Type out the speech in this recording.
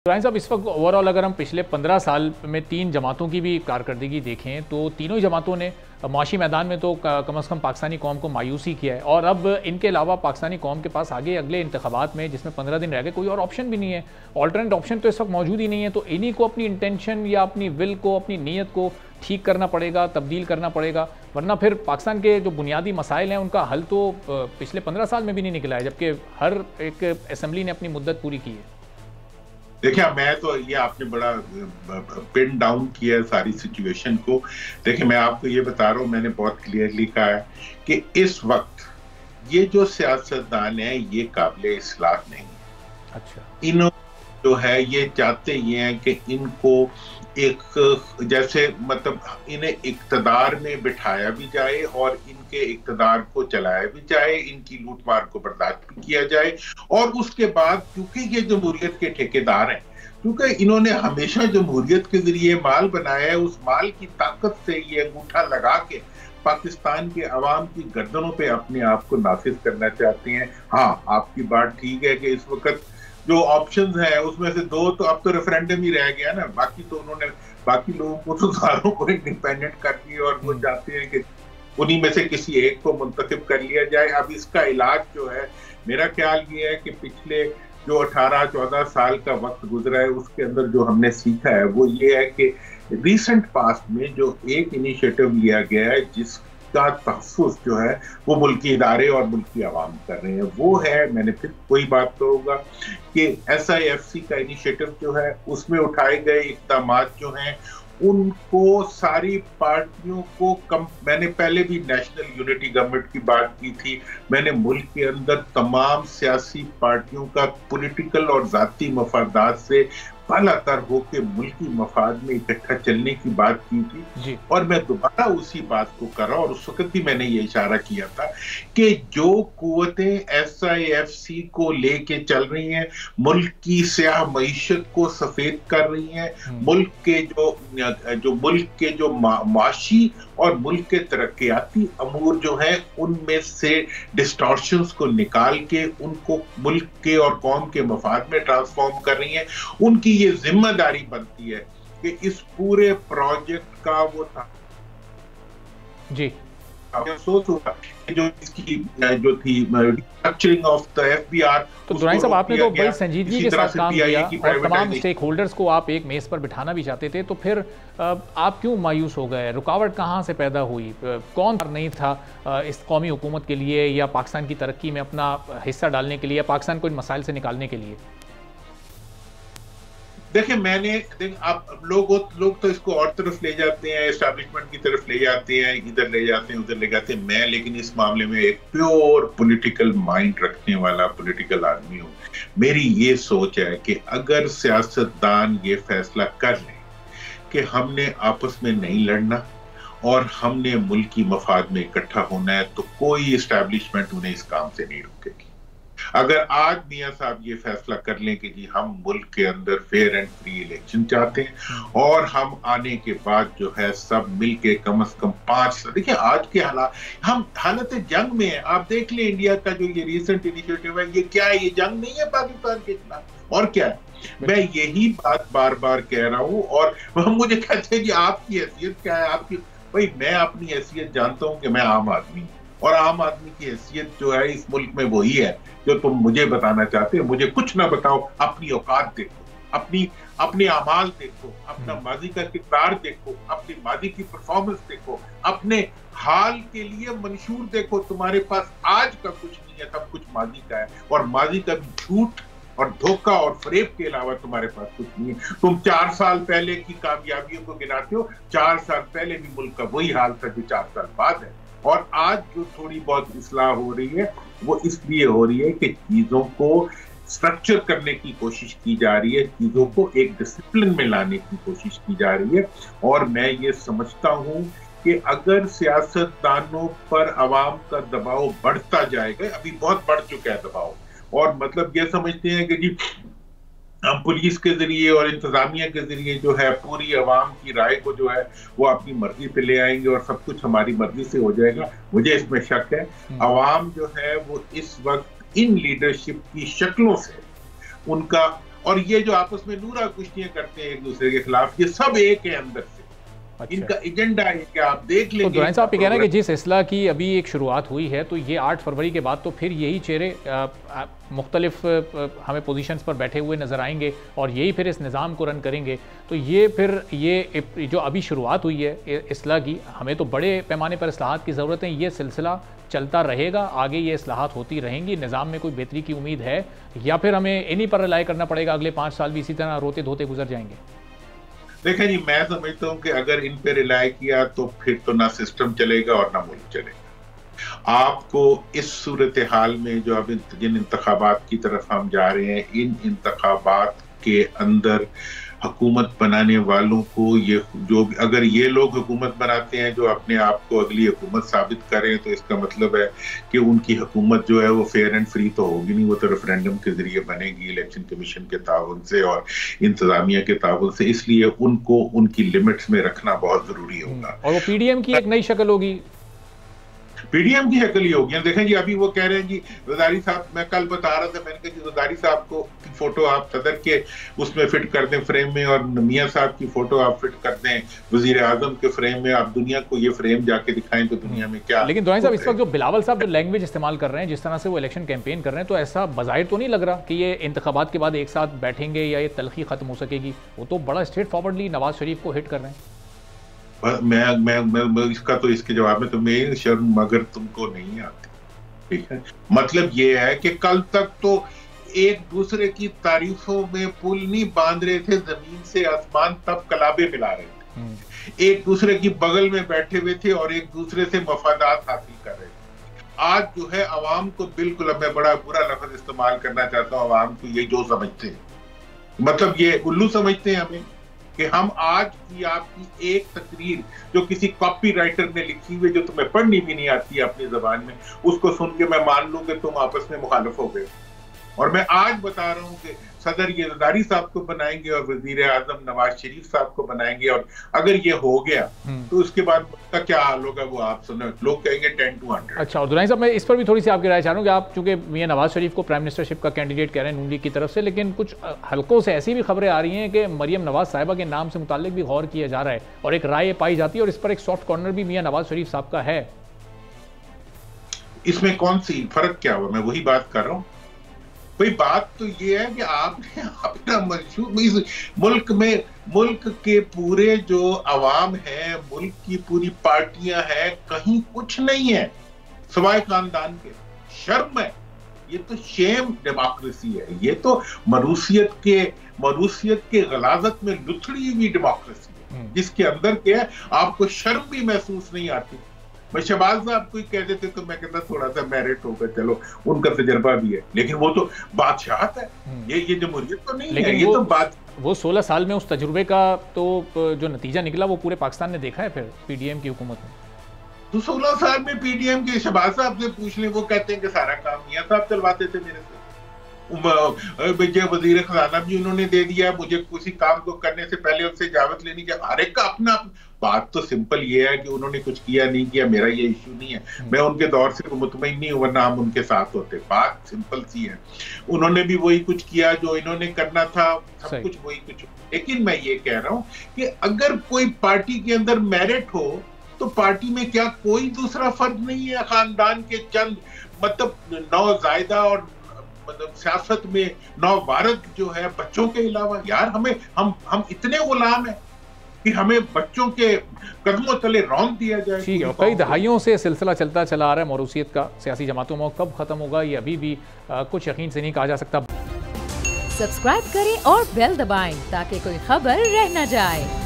इब्राहिम साहब, इस वक्त ओवरऑल अगर हम पिछले 15 साल में 3 जमातों की भी कारकर्दगी देखें तो तीनों ही जमातों ने माशी मैदान में तो कम से कम पाकिस्तानी कौम को मायूसी किया है। और अब इनके अलावा पाकिस्तानी कौम के पास आगे अगले इंतखाबात में, जिसमें 15 दिन रह गए, कोई और ऑप्शन भी नहीं है। ऑल्टरनेट ऑप्शन तो इस वक्त मौजूद ही नहीं है। तो इन्हीं को अपनी इंटेंशन या अपनी विल को, अपनी नीयत को ठीक करना पड़ेगा, तब्दील करना पड़ेगा, वरना फिर पाकिस्तान के जो बुनियादी मसाइल हैं उनका हल तो पिछले 15 साल में भी नहीं निकला है, जबकि हर एक असम्बली ने अपनी मुद्दत पूरी की है। देखिए, मैं तो ये आपने बड़ा पिन डाउन किया है सारी सिचुएशन को। देखिए, मैं आपको ये बता रहा हूँ, मैंने बहुत क्लियरली कहा है कि इस वक्त ये जो सियासतदान है ये काबिल इस्लाह नहीं है। अच्छा, इन्होंने जो है ये चाहते ये हैं कि इनको एक जैसे मतलब इन्हें इक्तदार में बिठाया भी जाए और इनके इक्तदार को चलाया भी जाए, इनकी लूटमार को बर्दाश्त भी किया जाए। और उसके बाद क्योंकि ये जमहूरियत के ठेकेदार हैं, क्योंकि इन्होंने हमेशा जमहूरियत के जरिए माल बनाया है, उस माल की ताकत से ये अंगूठा लगा के पाकिस्तान के अवाम की गर्दनों पे अपने आप को नाफिज करना चाहते हैं। हाँ, आपकी बात ठीक है कि इस वक्त जो ऑप्शंस है उसमें से दो तो अब तो रेफरेंडम ही रह गया ना, बाकी तो उन्होंने बाकी लोगों को तो सारों को इंडिपेंडेंट कर दिया और वो चाहते हैं कि उन्हीं में से किसी एक को मुंतखब कर लिया जाए। अब इसका इलाज जो है, मेरा ख्याल ये है कि पिछले जो 18-14 साल का वक्त गुजरा है उसके अंदर जो हमने सीखा है वो ये है कि रिसेंट पास्ट में जो एक इनिशिएटिव लिया गया है जिसका तहफ़्फ़ुज़ जो है वो मुल्की इदारे और मुल्की आवाम कर रहे हैं, वो है, मैंने फिर वही बात कहूँगा कि SIFC का इनिशिएटिव जो है उसमें उठाए गए इक़दामात जो हैं उनको सारी पार्टियों को मैंने पहले भी नेशनल यूनिटी गवर्नमेंट की बात की थी, मैंने मुल्क के अंदर तमाम सियासी पार्टियों का पॉलिटिकल और ज़ाती मफादात से बालातर होकर मुल्की मफाद में इकट्ठा चलने की बात की थी। और मैं दोबारा उसी बात को कर रहा हूं, और उस वक्त भी मैंने ये इशारा किया था कि जो कुव्वतें SIFC को लेके चल रही हैं, मुल्क की स्याह मईशत को सफेद कर रही हैं, मुल्क के जो माशी और मुल्क के तरक्याती अमूर जो हैं उनमें से डिस्टॉर्शंस को निकाल के उनको मुल्क के और कौम के मफाद में ट्रांसफॉर्म कर रही हैं, उनकी ये जिम्मेदारी बनती है कि इस पूरे प्रोजेक्ट का वो था जी सोच होगा जो इसकी जो थी स्ट्रक्चरिंग ऑफ द FBR। तो इब्राहिम साहब, आपने तो बड़ी संजीदगी के साथ काम किया और तमाम स्टेक होल्डर्स को आप एक मेज पर बिठाना भी चाहते थे, तो फिर आप क्यों मायूस हो गए? रुकावट कहाँ से पैदा हुई? कौन नहीं था इस कौमी हुकूमत के लिए या पाकिस्तान की तरक्की में अपना हिस्सा डालने के लिए या पाकिस्तान को इन मसाइल से निकालने के लिए? देखिए, आप लोग तो इसको और तरफ ले जाते हैं, एस्टैब्लिशमेंट की तरफ ले जाते हैं, इधर ले जाते हैं, उधर ले जाते हैं। मैं लेकिन इस मामले में एक प्योर पॉलिटिकल माइंड रखने वाला पॉलिटिकल आदमी हूँ। मेरी ये सोच है कि अगर सियासतदान ये फैसला कर लें कि हमने आपस में नहीं लड़ना और हमने मुल्की मफाद में इकट्ठा होना है, तो कोई एस्टैब्लिशमेंट उन्हें इस काम से नहीं रोकेगी। अगर आज मियां साहब ये फैसला कर लें कि जी हम मुल्क के अंदर फेयर एंड फ्री इलेक्शन चाहते हैं और हम आने के बाद जो है सब मिलके कम से कम 5, देखिए आज के हम हालत जंग में है। आप देख लें इंडिया का जो ये रिसेंट इनिशिएटिव है, ये क्या है? ये जंग नहीं है पाकिस्तान के खिलाफ, और क्या है? मैं यही बात बार बार कह रहा हूं। और मुझे कहते हैं कि आपकी हैसियत क्या है? आपकी भाई, मैं अपनी हैसियत जानता हूं कि मैं आम आदमी हूं, और आम आदमी की हैसियत जो है इस मुल्क में वही है जो तुम मुझे बताना चाहते हो। मुझे कुछ ना बताओ, अपनी औकात देखो, अपने अमाल देखो, अपना माजी का किरदार देखो, अपनी माजी की परफॉर्मेंस देखो, अपने हाल के लिए मंशूर देखो। तुम्हारे पास आज का कुछ नहीं है, सब कुछ माजी का है, और माजी का भी झूठ और धोखा और फरेब के अलावा तुम्हारे पास कुछ नहीं है। तुम 4 साल पहले की कामयाबियों को गिनाते हो, 4 साल पहले भी मुल्क का वही हाल था जो 4 साल बाद है। और आज जो थोड़ी बहुत इस्लाह हो रही है वो इसलिए हो रही है कि चीजों को स्ट्रक्चर करने की कोशिश की जा रही है, चीजों को एक डिसिप्लिन में लाने की कोशिश की जा रही है। और मैं ये समझता हूं कि अगर सियासतदानों पर अवाम का दबाव बढ़ता जाएगा, अभी बहुत बढ़ चुका है दबाव, और मतलब ये समझते हैं कि जी हम पुलिस के जरिए और इंतजामिया के जरिए जो है पूरी अवाम की राय को जो है वो अपनी मर्जी पे ले आएंगे और सब कुछ हमारी मर्जी से हो जाएगा। मुझे इसमें शक है। अवाम जो है वो इस वक्त इन लीडरशिप की शक्लों से उनका और ये जो आपस में नूरा कुश्तियां करते हैं एक दूसरे के खिलाफ, ये सब एक है अंदर से। अच्छा। इनका एजेंडा है कि आप देख लेंगे। तो दुरानी साहब ये कह रहे हैं कि जिस इस्लाह की अभी एक शुरुआत हुई है, तो ये 8 फरवरी के बाद तो फिर यही चेहरे मुख्तलिफ हमें पोजीशंस पर बैठे हुए नज़र आएंगे और यही फिर इस निज़ाम को रन करेंगे। तो ये फिर ये जो अभी शुरुआत हुई है इस्लाह की, हमें तो बड़े पैमाने पर इस्लाहात की ज़रूरत है। ये सिलसिला चलता रहेगा, आगे ये इस्लाहात होती रहेंगी, निज़ाम में कोई बेहतरी की उम्मीद है, या फिर हमें इन्हीं पर रिलाय करना पड़ेगा, अगले 5 साल भी इसी तरह रोते धोते गुजर जाएंगे? देखिए जी, मैं समझता हूं कि अगर इन पे रिलाय किया तो फिर तो ना सिस्टम चलेगा और ना मुल्क चलेगा। आपको इस सूरत हाल में जो अब जिन इंतखाबात की तरफ हम जा रहे हैं, इन इंतखाबात के अंदर हुकूमत बनाने वालों को ये जो अगर ये लोग हुकूमत बनाते हैं जो अपने आप को अगली हुकूमत साबित करें, तो इसका मतलब है कि उनकी हुकूमत जो है वो फेयर एंड फ्री तो होगी नहीं, वो तो रेफरेंडम के जरिए बनेगी, इलेक्शन कमीशन के ताउन से और इंतजामिया के ताउन से। इसलिए उनको उनकी लिमिट्स में रखना बहुत जरूरी होगा। और वो पीडीएम की एक नई शक्ल होगी, पीडीएम की शक्ल ही होगी। देखें जी, अभी वो कह रहे हैं जी ज़रदारी साहब, मैं कल बता रहा था, मैंने कहा ज़रदारी साहब को फोटो आप सदर के उसमें फिट कर दें फ्रेम में, और मियां साहब की फोटो आप फिट कर दें वजीर आजम के फ्रेम में। आप दुनिया को ये फ्रेम जाके दिखाएं तो दुनिया में क्या। लेकिन दुरानी साहब, इस वक्त जो बिलावल साहब जो लैंग्वेज इस्तेमाल कर रहे हैं, जिस तरह से वो इलेक्शन कैंपेन कर रहे हैं, तो ऐसा बज़ाहिर तो नहीं लग रहा कि ये इंतखाबात के बाद एक साथ बैठेंगे या ये तलखी खत्म हो सकेगी। वो तो बड़ा स्ट्रेट फॉरवर्डली नवाज शरीफ को हिट कर रहे हैं। मैं इसका तो इसके जवाब में तो मैं शर्म मगर तुमको नहीं आती, ठीक है। मतलब ये है कि कल तक तो एक दूसरे की तारीफों में पुल नहीं बांध रहे थे, जमीन से आसमान तब कलाबे मिला रहे थे, एक दूसरे की बगल में बैठे हुए थे और एक दूसरे से मफादात हासिल कर रहे थे। आज जो है अवाम को बिल्कुल, अब मैं बड़ा बुरा लफ्ज इस्तेमाल करना चाहता हूँ, अवाम को ये जो समझते हैं, मतलब ये उल्लू समझते हैं हमें, कि हम आज की आपकी एक तकरीर जो किसी कॉपी राइटर ने लिखी हुई, जो तुम्हें पढ़नी भी नहीं आती है अपनी जबान में, उसको सुन के मैं मान लूं कि तुम आपस में मुखालिफ हो गए। और मैं आज बता रहा हूं कि सदर ये ज़रदारी साहब को बनाएंगे और वजीर आजम नवाज शरीफ साहब को बनाएंगे, और अगर ये हो गया तो उसके बाद का क्या हाल होगा वो आप सुनो, लोग कहेंगे 10 to 100। अच्छा, और दुरानी साहब, मैं इस पर भी थोड़ी सी आपकी राय चाह रहा हूँ कि आप चूंकि मियां नवाज शरीफ को प्राइम मिनिस्टरशिप का कैंडिडेट कह रहे हैं नून लीग की तरफ से, लेकिन कुछ हल्कों से ऐसी भी खबरें आ रही हैं कि मरियम नवाज साहिबा के नाम से मुताल्लिक भी गौर किया जा रहा है और एक राय पाई जाती है, और इस पर एक सॉफ्ट कॉर्नर भी मियां नवाज शरीफ साहब का है। इसमें कौन सी फर्क क्या हुआ, मैं वही बात कर रहा हूँ। भाई बात तो ये है कि आपने अपना मंशूब इस मुल्क में, मुल्क के पूरे जो अवाम है, मुल्क की पूरी पार्टियां हैं, कहीं कुछ नहीं है सवाए खानदान के। शर्म है, ये तो शेम डेमोक्रेसी है, ये तो मरूसियत के गलाजत में लुथड़ी हुई डेमोक्रेसी है, जिसके अंदर क्या है आपको शर्म भी महसूस नहीं आती। मैं शहबाज साहब कोई कह देते तो मैं कहता थोड़ा सा मेरिट होगा, चलो उनका तजर्बा भी है, लेकिन वो तो बादशाहत है, ये जमहूरियत तो नहीं है, ये तो बात। वो 16 साल में उस तजुर्बे का तो जो नतीजा निकला वो पूरे पाकिस्तान ने देखा है फिर पीडीएम की हुकूमत में। तो 16 साल में पीडीएम के शहबाज साहब से पूछ लें, वो कहते हैं कि सारा काम मियां साहब चलवाते थे मेरे से। मुझे वजीर खजाना भी उन्होंने दे दिया, मुझे किसी काम को करने से पहले उनसे इजाजत लेनी चाहिए, हर एक का अपना। बात तो सिंपल ये है कि उन्होंने कुछ किया नहीं किया, मेरा ये इश्यू नहीं है, मैं उनके दौर से मुतमईन नहीं हूं, वरना हम उनके साथ होते। बात सिंपल सी है, उन्होंने भी वही कुछ किया जो इन्होंने करना था, सब कुछ वही कुछ। लेकिन मैं ये कह रहा हूं कि अगर कोई पार्टी के अंदर मेरिट हो तो पार्टी में क्या कोई दूसरा फर्द नहीं है? खानदान के चंद मतलब नौजायदा और मतलब सियासत में नौवारद जो है बच्चों के अलावा, यार हमें हम इतने गुलाम हैं कि हमें बच्चों के कदमों तले रौंद दिया जाए। ठीक है, कई दहाइयों से सिलसिला चलता चला आ रहा है मौरूसियत का सियासी जमातों में, कब खत्म होगा ये अभी भी कुछ यकीन से नहीं कहा जा सकता। सब्सक्राइब करें और बेल दबाएं ताकि कोई खबर रह न जाए।